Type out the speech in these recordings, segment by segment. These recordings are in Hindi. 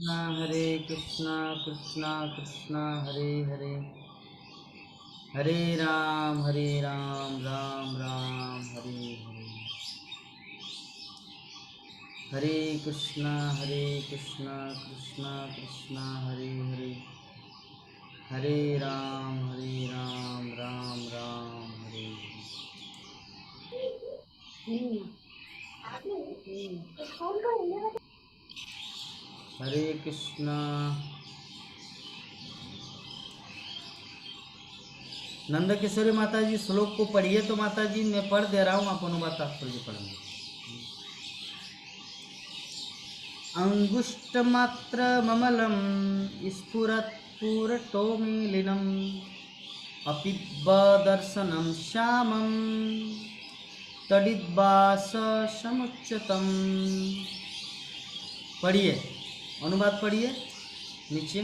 कृष्णा हरे कृष्णा कृष्णा कृष्णा हरे हरे हरे राम राम राम हरे हरे हरे कृष्णा कृष्णा कृष्णा हरे हरे हरे राम राम राम हरे हरे कृष्णा। नंद किशोरी माता जी श्लोक को पढ़िए तो माता जी मैं पढ़ दे रहा हूँ, आप अनुवाद तात्पर्य पढ़ेंगे। अंगुष्टमात्रममलं स्फुरत्पुरटोमीलिनं अपिब्बदर्शनं श्यामं तडिद्भाससमुच्यतम्। पढ़िए, अनुवाद पढ़िए नीचे।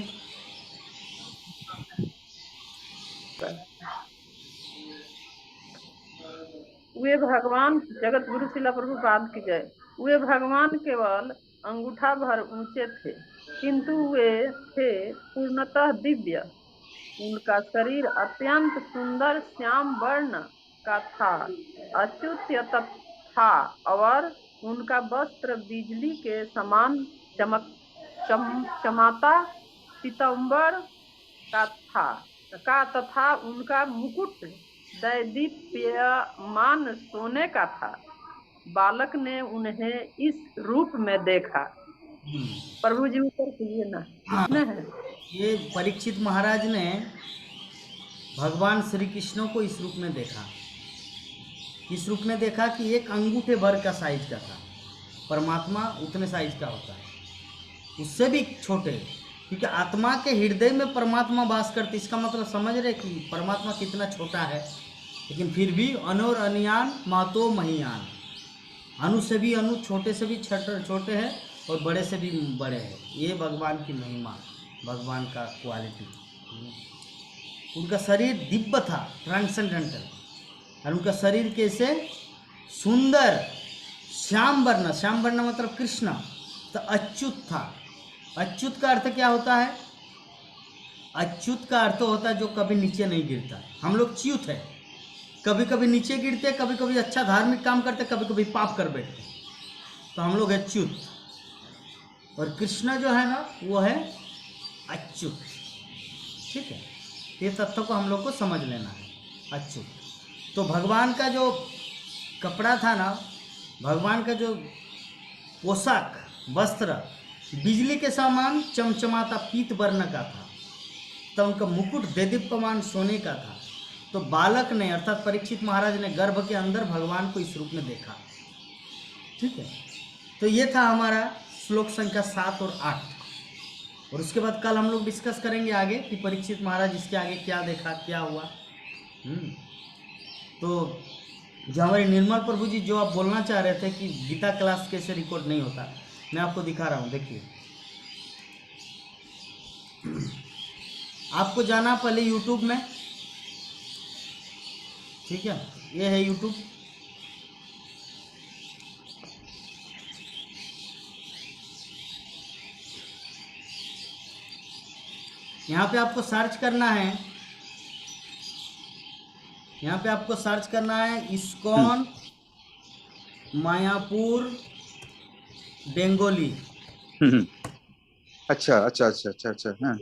वे भगवान जगत गुरु शिला प्रभुपाद की जय। वे भगवान केवल अंगूठा भर ऊंचे थे, किंतु वे थे पूर्णतः दिव्य। उनका शरीर अत्यंत सुंदर श्याम वर्ण का था, अच्युत था, और उनका वस्त्र बिजली के समान चमाता पीताम्बर का तथा उनका मुकुट दैदीप्यमान सोने का था। बालक ने उन्हें इस रूप में देखा। प्रभु जी ऊपर कीजिए ना, कितने हैं? ये परीक्षित महाराज ने भगवान श्री कृष्ण को इस रूप में देखा। इस रूप में देखा कि एक अंगूठे भर का साइज का था। परमात्मा उतने साइज का होता है, उससे भी छोटे, क्योंकि आत्मा के हृदय में परमात्मा वास करते। इसका मतलब समझ रहे कि परमात्मा कितना छोटा है, लेकिन फिर भी अनोर अनियान महतो महियान। अनु से भी अनु, छोटे से भी छोटे हैं और बड़े से भी बड़े हैं। ये भगवान की महिमा, भगवान का क्वालिटी। उनका शरीर दिव्य था, ट्रांसेंडेंटल, और उनका शरीर कैसे सुंदर श्याम वर्ण। श्याम वर्ण मतलब कृष्ण, तो अच्युत था। अच्युत का अर्थ क्या होता है? अच्युत का अर्थ होता है जो कभी नीचे नहीं गिरता। हम लोग च्युत है, कभी कभी नीचे गिरते, कभी कभी अच्छा धार्मिक काम करते, कभी कभी पाप कर बैठते, तो हम लोग है च्युत। और कृष्ण जो है ना, वो है अच्युत। ठीक है, ये तथ्य को हम लोग को समझ लेना है, अच्युत। तो भगवान का जो कपड़ा था ना, भगवान का जो पोशाक वस्त्र बिजली के समान चमचमाता पीत वर्ण का था, तो उनका मुकुट देदीप्यमान सोने का था। तो बालक ने अर्थात परीक्षित महाराज ने गर्भ के अंदर भगवान को इस रूप में देखा। ठीक है, तो ये था हमारा श्लोक संख्या 7 और 8। और उसके बाद कल हम लोग डिस्कस करेंगे आगे कि परीक्षित महाराज इसके आगे क्या देखा, क्या हुआ। तो जो हमारे निर्मल प्रभु जी जो आप बोलना चाह रहे थे कि गीता क्लास कैसे रिकॉर्ड नहीं होता, मैं आपको दिखा रहा हूँ, देखिए। आपको जाना पहले यूट्यूब में, ठीक है, ये है यूट्यूब। यहाँ पे आपको सर्च करना है, यहाँ पे आपको सर्च करना है इस्कॉन मायापुर बेंगोली। अच्छा अच्छा अच्छा अच्छा अच्छा। हाँ,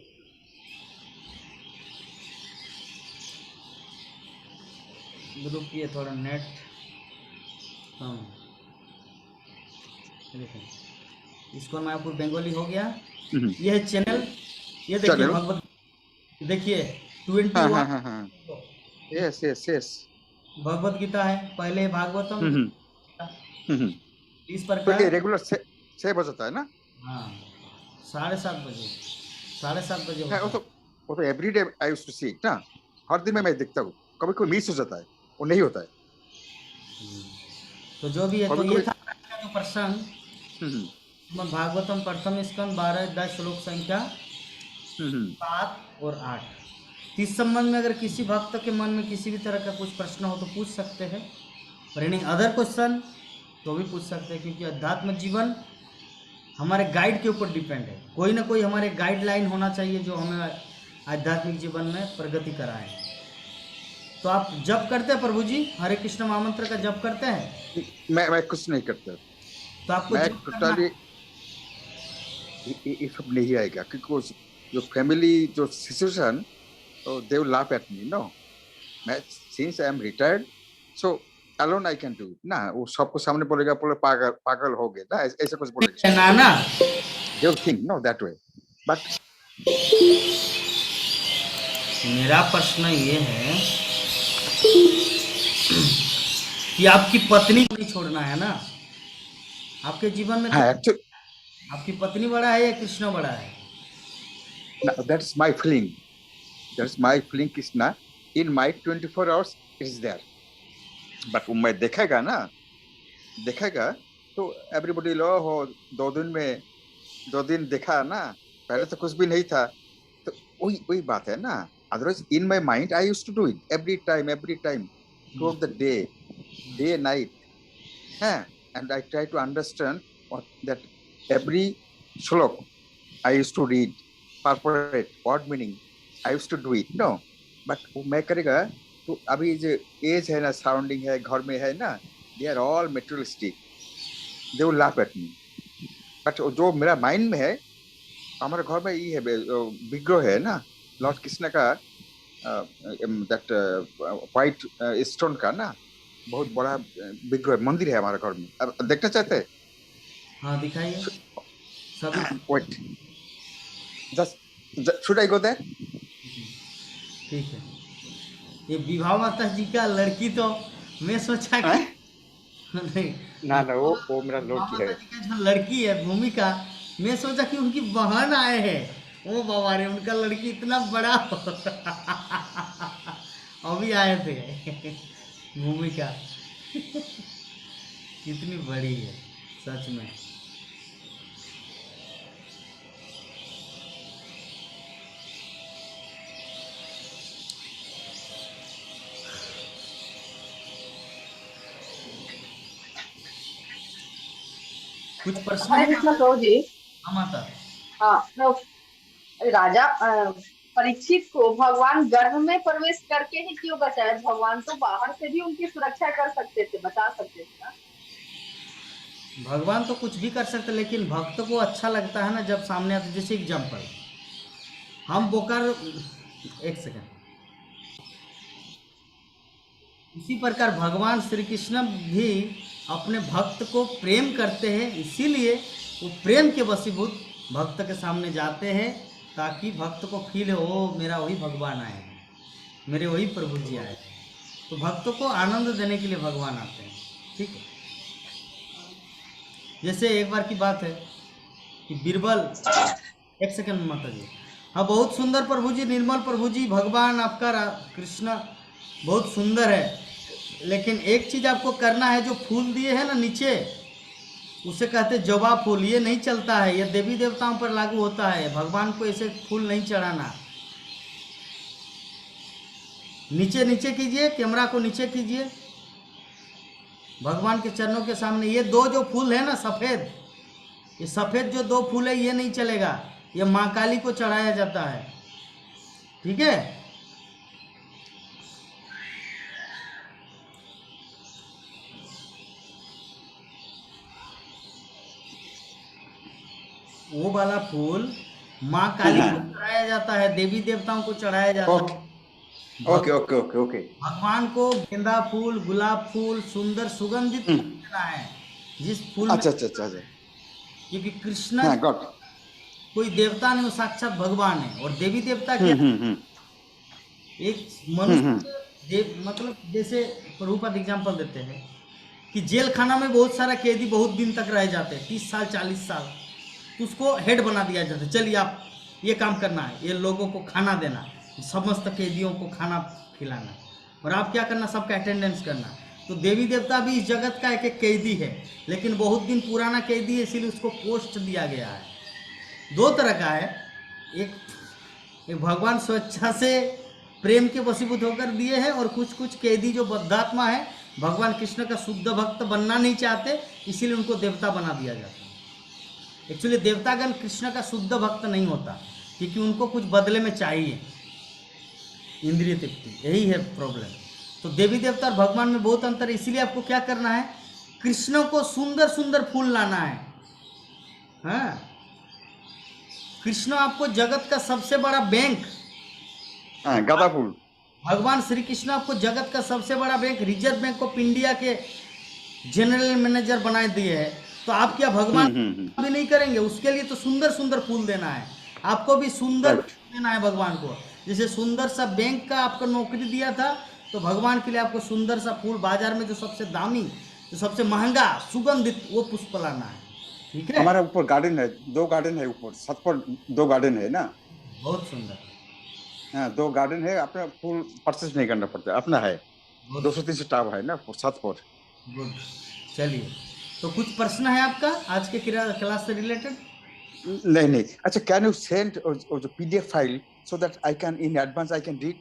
ग्रुप ये थोड़ा नेट कम। देखो, इस्कॉन मायापुर बेंगोली हो गया। ये है चैनल, ये देखिए चलो। भगवत, देखिए हाँ 21 हाँ हाँ हाँ, yes yes yes. Bhagavad Gita है, पहले भागवतम, इस तो ये प्रकार। रेगुलर 6 बजे होता है ना? हाँ, 7:30 बजे, 7:30 बजे हाँ, होता है। वो तो everyday I used to see it ना। हर दिन में मैं देखता हूँ। कभी कोई मिस हो जाता है, वो नहीं होता है। तो जो भी है, तो कभी ये कभी। था आज का जो प्रसंग। हम्म श्रीमद् भागवतम प्रथम स्कंद 12 अध्याय श्लोक संख्या हम्म 7 और 8। इस संबंध में अगर किसी भक्त के मन में किसी भी तरह का कुछ प्रश्न हो तो पूछ सकते हैं, और एनी अदर क्वेश्चन तो भी पूछ सकते हैं, क्योंकि अध्यात्म जीवन हमारे गाइड के ऊपर डिपेंड है। कोई ना कोई हमारे गाइडलाइन होना चाहिए जो हमें आध्यात्मिक जीवन में प्रगति कराए। तो आप जप करते हैं प्रभु जी, हरे कृष्ण महामंत्र का जप करते हैं? मैं कुछ नहीं करता। तो आपको मैं जप करना टोटली ये सब नहीं आएगा, क्योंकि जो फैमिली जो situation, they will laugh at me. No, मैं since I am retired, so alone I can do ना। वो सबको सामने बोलेगा, बोले पागल पागल हो गए ना, ऐसा कुछ बोलेगा। है ना। They will think know that way. But मेरा प्रश्न ये है कि आपकी पत्नी को नहीं छोड़ना है ना आपके जीवन में। हाँ, एक्चुअली आपकी पत्नी बड़ा है या कृष्ण बड़ा है? That's my feeling. That's my feeling, Krishna in my 24 hours is there. But मैं देखेगा ना, देखेगा तो एवरीबॉडी लो हो 2 दिन देखा ना, पहले तो कुछ भी नहीं था। तो वही वही बात है ना। Otherwise in my mind I used to do it every time through the day night. हाँ, and I try to understand that every shlok I used to read, purport, word meaning, I used to do it. No, but वो मैं करेगा तो अभी जो एज है ना, सराउंडिंग है, घर में है ना, they are all materialistic. They will laugh at me. But जो मेरा माइंड में है, हमारे घर में ये है, विग्रह है ना, लॉर्ड कृष्ण का, दैट व्हाइट स्टोन का ना, बहुत बड़ा विग्रह मंदिर है हमारे घर में। अब देखना चाहते हैं? हाँ, दिखाइए सभी। Wait, just should I go there? ठीक है। ये विभा माता जी का लड़की, तो मैं सोचा कि नहीं, ना वो मेरा विभा लड़की माता है। जी का जो लड़की है भूमिका, मैं सोचा कि उनकी बहन आए हैं। ओ बाबा रे, उनका लड़की इतना बड़ा अभी आए थे भूमिका कितनी बड़ी है सच में। कुछ प्रश्न हरे है कृष्ण प्रभु जी। हाँ, माता। हाँ, राजा परीक्षित को भगवान गर्भ में प्रवेश करके ही क्यों बचाया? भगवान तो बाहर से भी उनकी सुरक्षा कर सकते थे, बचा सकते थे ना। भगवान तो कुछ भी कर सकते, लेकिन भक्त को अच्छा लगता है ना जब सामने आते। जैसे एग्जाम्पल, हम बोकर, एक सेकंड, इसी प्रकार भगवान श्री कृष्ण भी अपने भक्त को प्रेम करते हैं, इसीलिए वो प्रेम के वशीभूत भक्त के सामने जाते हैं, ताकि भक्त को फील हो, ओ मेरा वही भगवान आए हैं, मेरे वही प्रभु जी आए हैं। तो भक्तों को आनंद देने के लिए भगवान आते हैं। ठीक है। जैसे एक बार की बात है कि बीरबल, एक सेकंड माता जी। हाँ, बहुत सुंदर प्रभु जी, निर्मल प्रभु जी, भगवान आपका कृष्ण बहुत सुंदर है, लेकिन एक चीज़ आपको करना है, जो फूल दिए हैं ना नीचे, उसे कहते जवा फूल। ये नहीं चलता है, ये देवी देवताओं पर लागू होता है, भगवान को ऐसे फूल नहीं चढ़ाना। नीचे नीचे कीजिए, कैमरा को नीचे कीजिए, भगवान के चरणों के सामने। ये दो जो फूल है ना सफ़ेद, ये सफ़ेद जो 2 फूल है, ये नहीं चलेगा, ये माँ काली को चढ़ाया जाता है। ठीक है। वो वाला फूल माँ काली को चढ़ाया जाता है, देवी देवताओं को चढ़ाया जाता है। Okay okay okay okay. भगवान को गेंदा फूल, गुलाब फूल, सुंदर सुगंधित फूल देना है, जिस फूल में, अच्छा अच्छा अच्छा अच्छा। क्योंकि कृष्ण हाँ, गॉट। कोई देवता नहीं, वो साक्षात भगवान है। और देवी देवता क्या, एक मनुष्य मतलब जैसे प्रभुपाद एग्जाम्पल देते हैं कि जेल खाना में बहुत सारा कैदी बहुत दिन तक रह जाते हैं, 30 साल 40 साल, तो उसको हेड बना दिया जाता है, चलिए आप ये काम करना है, ये लोगों को खाना देना, समस्त कैदियों को खाना खिलाना, और आप क्या करना, सबका अटेंडेंस करना। तो देवी देवता भी इस जगत का एक कैदी है, लेकिन बहुत दिन पुराना कैदी है, इसीलिए उसको पोस्ट दिया गया है। 2 तरह का है, एक भगवान स्वेच्छा से प्रेम के वशीभूत होकर दिए हैं, और कुछ कुछ कैदी जो बद्धात्मा है, भगवान कृष्ण का शुद्ध भक्त बनना नहीं चाहते, इसीलिए उनको देवता बना दिया जाता है। एक्चुअली देवतागण कृष्ण का शुद्ध भक्त नहीं होता, क्योंकि उनको कुछ बदले में चाहिए, इंद्रिय तृप्ति, यही है प्रॉब्लम। तो देवी देवता और भगवान में बहुत अंतर है, इसीलिए आपको क्या करना है, कृष्ण को सुंदर सुंदर फूल लाना है। हाँ, कृष्ण आपको जगत का सबसे बड़ा बैंक, हाँ, गांदा फूल। भगवान श्री कृष्ण आपको जगत का सबसे बड़ा bank, reserve bank of India के जनरल मैनेजर बनाए दिए हैं। तो आप क्या भगवान भी नहीं करेंगे? उसके लिए तो सुंदर सुंदर फूल देना है, आपको भी सुंदर Right. देना है भगवान को। जैसे सुंदर सा बैंक का आपको नौकरी दिया था, तो भगवान के लिए आपको सुंदर सा फूल, बाजार में जो सबसे दामी, जो सबसे महंगा सुगंधित वो पुष्प लाना है। ठीक है, हमारा ऊपर गार्डन है, 2 गार्डन है, ऊपर छत पर 2 गार्डन है ना। बहुत सुंदर, हाँ, 2 गार्डन है, अपना फूल परचेज नहीं करना पड़ता, अपना है। 200-300 टब है ना छत पर। गुड। चलिए, तो कुछ प्रश्न है आपका आज के क्लास से रिलेटेड? नहीं नहीं, अच्छा, कैन यू सेंड जो PDF file so that I can in advance I can read,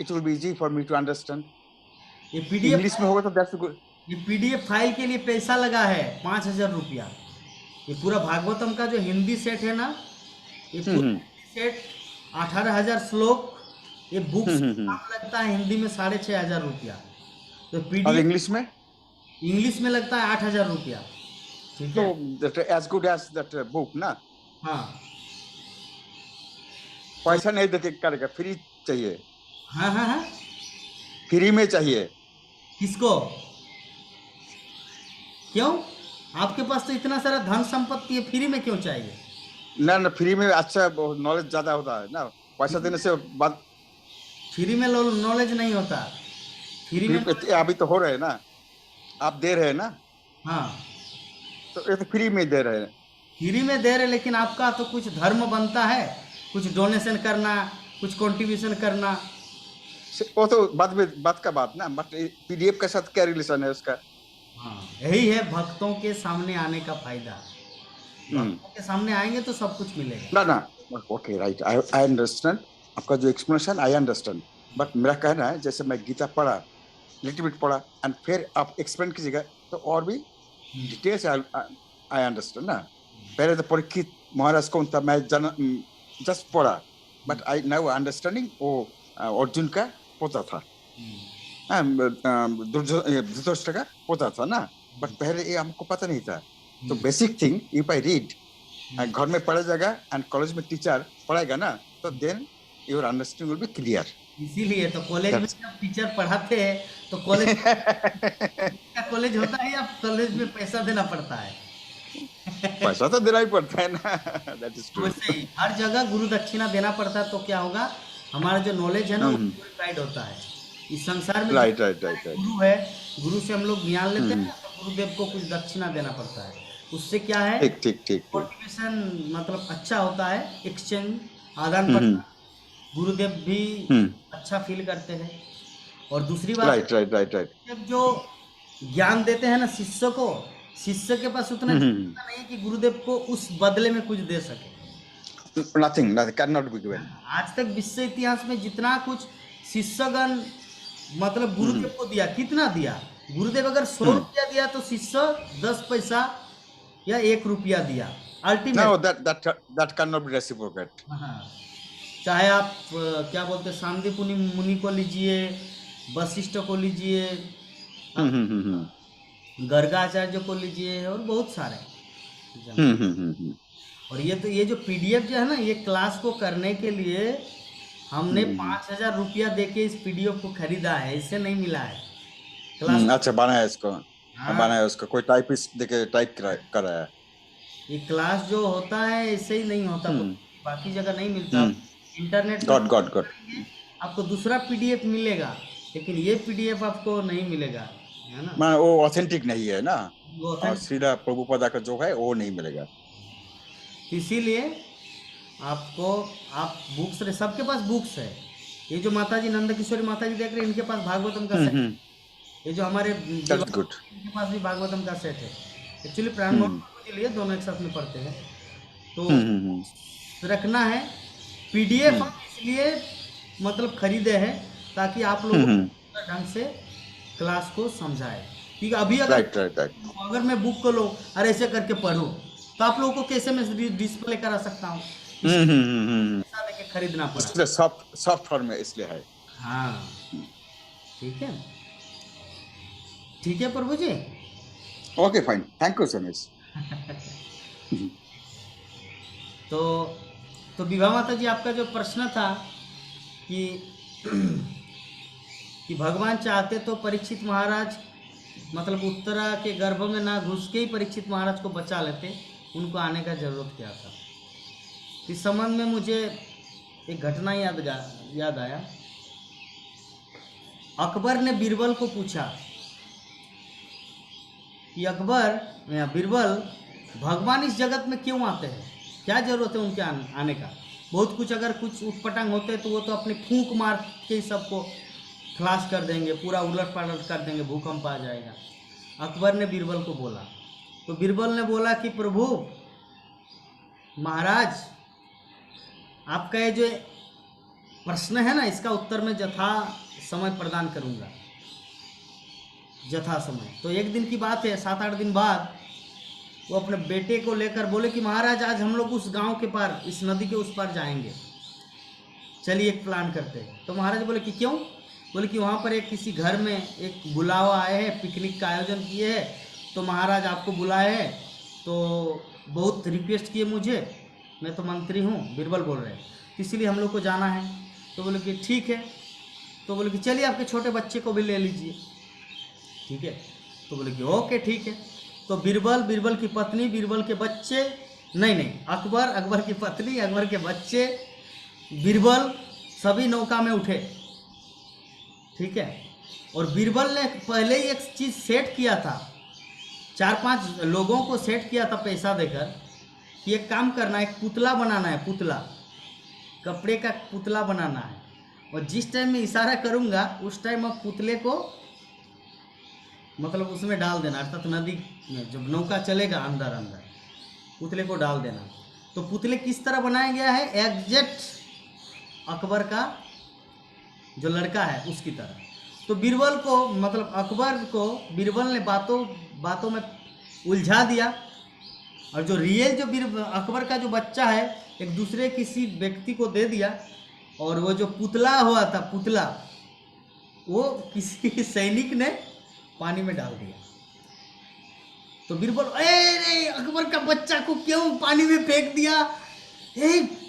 it will be easy for me to understand. ये पीडीएफ, इंग्लिश में होगा तो दैट्स गुड। ये पीडीएफ फाइल के लिए पैसा लगा है 5,000 रुपया। ये पूरा भागवतम का जो हिंदी सेट है ना, ये पूरा हिंदी सेट 18,000 श्लोक, ये बुक्स दाम लगता है हिंदी में 6,500 रुपया। तो और पीडीएफ इंग्लिश में में लगता है 8,000 रुपया। ठीक तो है, that as good as that book ना। हाँ पैसा नहीं देके करेगा, फ्री चाहिए, हाँ हाँ हाँ। फ्री में चाहिए। किसको? क्यों? आपके पास तो इतना सारा धन संपत्ति है, फ्री में क्यों चाहिए? ना ना, फ्री में अच्छा नॉलेज ज्यादा होता है ना, पैसा देने से बात। फ्री में नॉलेज नहीं होता, फ्री में अभी तो हो रहे हैं ना, आप दे रहे हैं ना, हाँ तो ये तो फ्री में दे रहे हैं। फ्री में दे रहे, लेकिन आपका तो कुछ धर्म बनता है, कुछ डोनेशन करना, कुछ कंट्रीब्यूशन करना। वो तो बात का बात ना, बट पीडीएफ के साथ क्या रिलेशन है उसका? हाँ, यही है भक्तों के सामने आने का फायदा। भक्तों के सामने आएंगे तो सब कुछ मिलेगा। ना ना, ओके, राइट, आई अंडरस्टैंड आपका जो एक्सप्लेनेशन, आई अंडरस्टैंड। बट मेरा कहना है, जैसे मैं गीता पढ़ा, लिटिल बिट पढ़ा, एंड फिर आप एक्सप्लेन कीजिएगा तो और भी डिटेल्स आई अंडरस्टैंड ना। पहले तो परीक्षित महाराज कौन था, मैं जस्ट पढ़ा, बट आई नाउ अंडरस्टैंडिंग वो अर्जुन का पोता था, धृतराष्ट्र का पोता था ना, बट पहले ये हमको पता नहीं था। तो basic thing if I read, घर में पढ़ा जाएगा एंड कॉलेज में टीचर पढ़ाएगा ना, तो then your understanding will be clear. इसीलिए तो कॉलेज में जब टीचर पढ़ाते हैं तो कॉलेज कॉलेज होता है या कॉलेज में पैसा देना पड़ता है? पैसा तो देना ही पड़ता है ना, दैट इज ट्रू। वैसे ही हर जगह गुरु दक्षिणा देना पड़ता है, तो क्या होगा, हमारा जो नॉलेज है ना वो प्यूरिफाइड होता है। इस संसार में राइट गुरु है, गुरु से हम लोग ज्ञान लेते हैं, तो गुरुदेव को कुछ दक्षिणा देना पड़ता है। उससे क्या है, ठीक मोटिवेशन मतलब अच्छा होता है, एक्सचेंज, आदान प्रदान, गुरुदेव भी अच्छा फील करते हैं। और दूसरी बात, राइट जब जो ज्ञान देते हैं ना शिष्य को, शिष्य के पास उतना नहीं है कि गुरुदेव को उस बदले में कुछ दे सके। Nothing can not be given. आज तक विश्व इतिहास में जितना कुछ शिष्यगण मतलब गुरुदेव को दिया, कितना दिया? गुरुदेव अगर 100 रुपया दिया तो शिष्य 10 पैसा या 1 रुपया दिया ultimate. No, that cannot be reciprocated. हाँ, चाहे आप क्या बोलते हैं, सांदीप मुनि को लीजिए, वशिष्ठ को लीजिए, गर्गाचार्य को लीजिए, और बहुत सारे। और ये जो पीडीएफ जो है ना, ये क्लास को करने के लिए हमने 5,000 रुपया देके इस पीडीएफ को खरीदा है, इससे नहीं मिला है। क्लास अच्छा बनाया इसको, बनाया उसको कोई टाइपिस्ट देके टाइप कराया है। ये क्लास जो होता है ऐसे ही नहीं होता, बाकी जगह नहीं मिलता। इंटरनेट गॉड आपको दूसरा पीडीएफ मिलेगा, लेकिन ये पीडीएफ आपको नहीं मिलेगा, है ना। वो ऑथेंटिक नहीं है ना, और श्रीला प्रभुपादा का जो है वो नहीं मिलेगा। इसीलिए आपको, आप बुक्स, सबके पास बुक्स है। ये जो माताजी नंद किशोरी माताजी देख रहे हैं, इनके पास भागवतम का सेट। ये जो हमारे इनके पास भी भागवतम का सेट है। एक्चुअली प्राण के लिए दोनों एक साथ में पढ़ते हैं, तो रखना है। पीडीएफ हम इसलिए मतलब खरीदे हैं ताकि आप लोग ढंग से क्लास को समझाए। ठीक है, अभी अगर मैं बुक को लो और ऐसे करके पढ़ो, तो आप लोगों को कैसे मैं डिस्प्ले करा सकता हूँ, पैसा देके खरीदना पड़ा। इसलिए सॉफ्ट फॉर्म में इसलिए है। हाँ ठीक है, ठीक है Prabhu ji. Okay fine, thank you so much. तो विभा माता जी, आपका जो प्रश्न था कि कि भगवान चाहते तो परीक्षित महाराज मतलब उत्तरा के गर्भ में ना घुस के ही परीक्षित महाराज को बचा लेते, उनको आने का जरूरत क्या था। इस संबंध में मुझे एक घटना याद आया। अकबर ने बीरबल को पूछा कि अकबर या बीरबल, भगवान इस जगत में क्यों आते हैं, क्या जरूरत है उनके आने का। बहुत कुछ अगर कुछ उटपटांग होते तो वो तो अपनी फूंक मार के ही सबको खलास कर देंगे, पूरा उलट पलट कर देंगे, भूकंप आ जाएगा। अकबर ने बीरबल को बोला, तो बीरबल ने बोला कि प्रभु महाराज, आपका ये जो प्रश्न है ना, इसका उत्तर मैं यथा समय प्रदान करूंगा, यथा समय। तो एक दिन की बात है, 7-8 दिन बाद वो अपने बेटे को लेकर बोले कि महाराज आज हम लोग उस गांव के पार, इस नदी के उस पार जाएंगे, चलिए एक प्लान करते हैं। तो महाराज बोले कि क्यों। बोले कि वहाँ पर एक किसी घर में एक बुलावा आए हैं, पिकनिक का आयोजन किए हैं, तो महाराज आपको बुलाए हैं, तो बहुत रिक्वेस्ट किए मुझे, मैं तो मंत्री हूँ, बीरबल बोल रहे हैं, इसलिए हम लोग को जाना है। तो बोले कि ठीक है। तो बोले कि चलिए आपके छोटे बच्चे को भी ले लीजिए, ठीक है। तो बोले कि ओके ठीक है। तो बीरबल की पत्नी, बीरबल के बच्चे, नहीं अकबर की पत्नी, अकबर के बच्चे, बीरबल सभी नौका में उठे, ठीक है। और बीरबल ने पहले ही एक चीज़ सेट किया था, 4-5 लोगों को सेट किया था पैसा देकर कि एक काम करना, एक पुतला बनाना है, पुतला, कपड़े का पुतला बनाना है, और जिस टाइम मैं इशारा करूंगा उस टाइम आप पुतले को मतलब उसमें डाल देना, अर्थात नदी में जब नौका चलेगा अंदर पुतले को डाल देना। तो पुतले किस तरह बनाया गया है, एग्जैक्ट अकबर का जो लड़का है उसकी तरह। तो बीरबल को मतलब अकबर को बीरबल ने बातों में उलझा दिया, और जो रियल जो अकबर का जो बच्चा है एक दूसरे किसी व्यक्ति को दे दिया, और वो जो पुतला हुआ था, पुतला वो किसी सैनिक ने पानी में डाल दिया। तो बीरबल, अरे अकबर का बच्चा को क्यों पानी में फेंक दिया,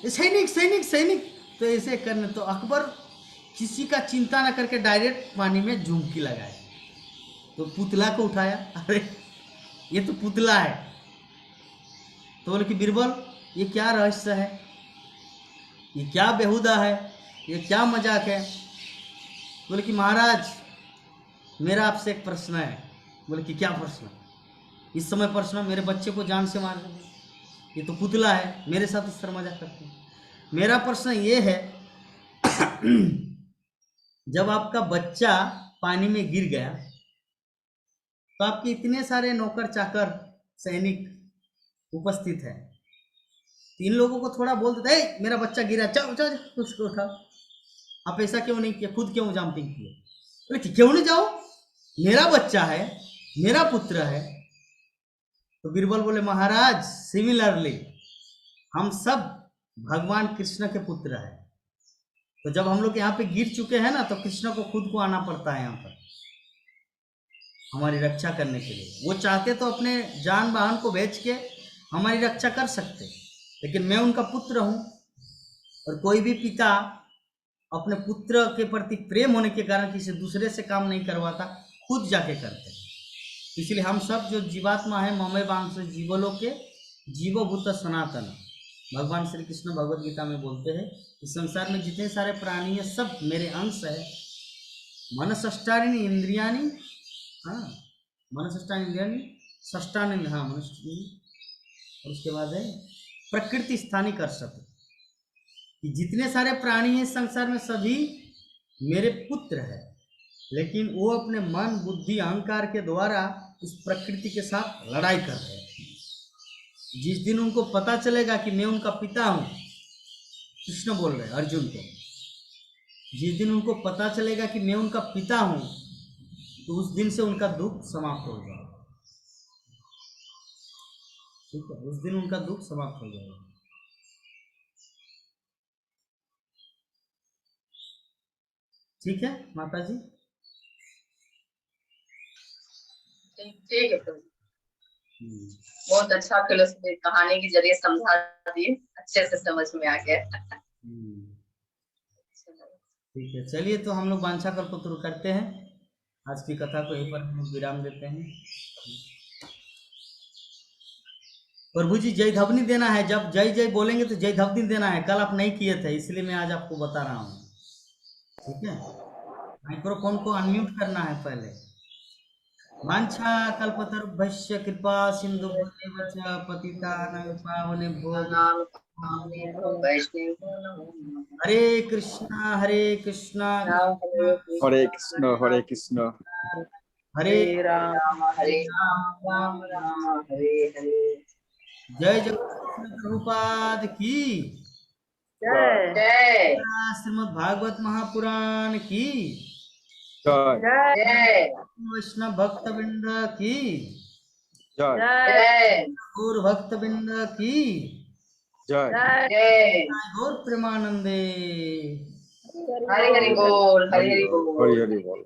सैनिक। तो ऐसे करने, तो अकबर किसी का चिंता ना करके डायरेक्ट पानी में झुमकी लगाए, तो पुतला को उठाया, अरे ये तो पुतला है। तो बोले कि बीरबल ये क्या रहस्य है, ये क्या बेहुदा है, ये क्या मजाक है। बोले कि महाराज मेरा आपसे एक प्रश्न है। बोले कि क्या प्रश्न। इस समय प्रश्न, मेरे बच्चे को जान से मार देंगे, ये तो पुतला है, मेरे साथ इस तरह मजाक करते हैं। मेरा प्रश्न ये है जब आपका बच्चा पानी में गिर गया तो आपके इतने सारे नौकर चाकर सैनिक उपस्थित है, 3 लोगों को थोड़ा बोल देते, मेरा बच्चा गिरा, चल उसको उठाओ। आप ऐसा क्यों नहीं किया, खुद क्यों जंपिंग किए। बोले क्यों नहीं जाओ, मेरा बच्चा है, मेरा पुत्र है। तो बीरबल बोले महाराज सिमिलरली हम सब भगवान कृष्ण के पुत्र हैं, तो जब हम लोग यहाँ पे गिर चुके हैं ना, तो कृष्ण को खुद को आना पड़ता है यहाँ पर हमारी रक्षा करने के लिए। वो चाहते तो अपने जान वाहन को बेच के हमारी रक्षा कर सकते, लेकिन मैं उनका पुत्र हूँ, और कोई भी पिता अपने पुत्र के प्रति प्रेम होने के कारण किसी दूसरे से काम नहीं करवाता, खुद जाके करते हैं। इसलिए हम सब जो जीवात्मा है, ममय वांश जीवलों के जीवभूत सनातन, भगवान श्री कृष्ण भगवद गीता में बोलते हैं कि संसार में जितने सारे प्राणी हैं सब मेरे अंश है। मनसष्टानि इंद्रियानि, हाँ मनसष्टानि इंद्रियानि, षष्टानि, हाँ मनुष्य, और उसके बाद है प्रकृति स्थानी कर सकते, कि जितने सारे प्राणी हैं संसार में सभी मेरे पुत्र है, लेकिन वो अपने मन बुद्धि अहंकार के द्वारा इस प्रकृति के साथ लड़ाई कर रहे हैं। जिस दिन उनको पता चलेगा कि मैं उनका पिता हूँ, कृष्ण बोल रहे हैं अर्जुन को, जिस दिन उनको पता चलेगा कि मैं उनका पिता हूँ, तो उस दिन से उनका दुख समाप्त हो जाएगा। ठीक है, उस दिन उनका दुख समाप्त हो जाएगा। ठीक है माता जी। ठीक है प्रभु, हम्म, बहुत अच्छा फिलोसफी कहानी के जरिए समझा दिए, अच्छे से समझ में आ गया। हम्म। ठीक है, चलिए तो हम लोग वांछा कल्पतरु करते हैं, आज की कथा को यहीं पर हम लोग विराम देते हैं। प्रभु जी जय धवनी देना है, जब जय जय बोलेंगे तो जय धवनी देना है, कल आप नहीं किए थे इसलिए मैं आज आपको बता रहा हूँ। ठीक है, माइक्रोफोन को अनम्यूट करना है पहले। वांछा कल्पतरुभ्यश्च कृपा सिन्धुभ्येव च पतितानां पावनेभ्यो नाम कामनेभ्यो वैष्णवेभ्यो नमो नमः। हरे Krishna Krishna Hare Krishna, Hare Krishna. Hare Hare Ram हरे राम राम राम हरे हरे। जय जगत प्रभुपाद की, जय जय श्रीमद् भागवत महापुराण की, Jai, जय जय वैष्णव भक्तवृंद की, Jai, जय जय गौर भक्तवृंद की, Jai. जय जय। गौर प्रेमानंदे। हरि हरि बोल, हरि हरि बोल। Hare Hare Bol.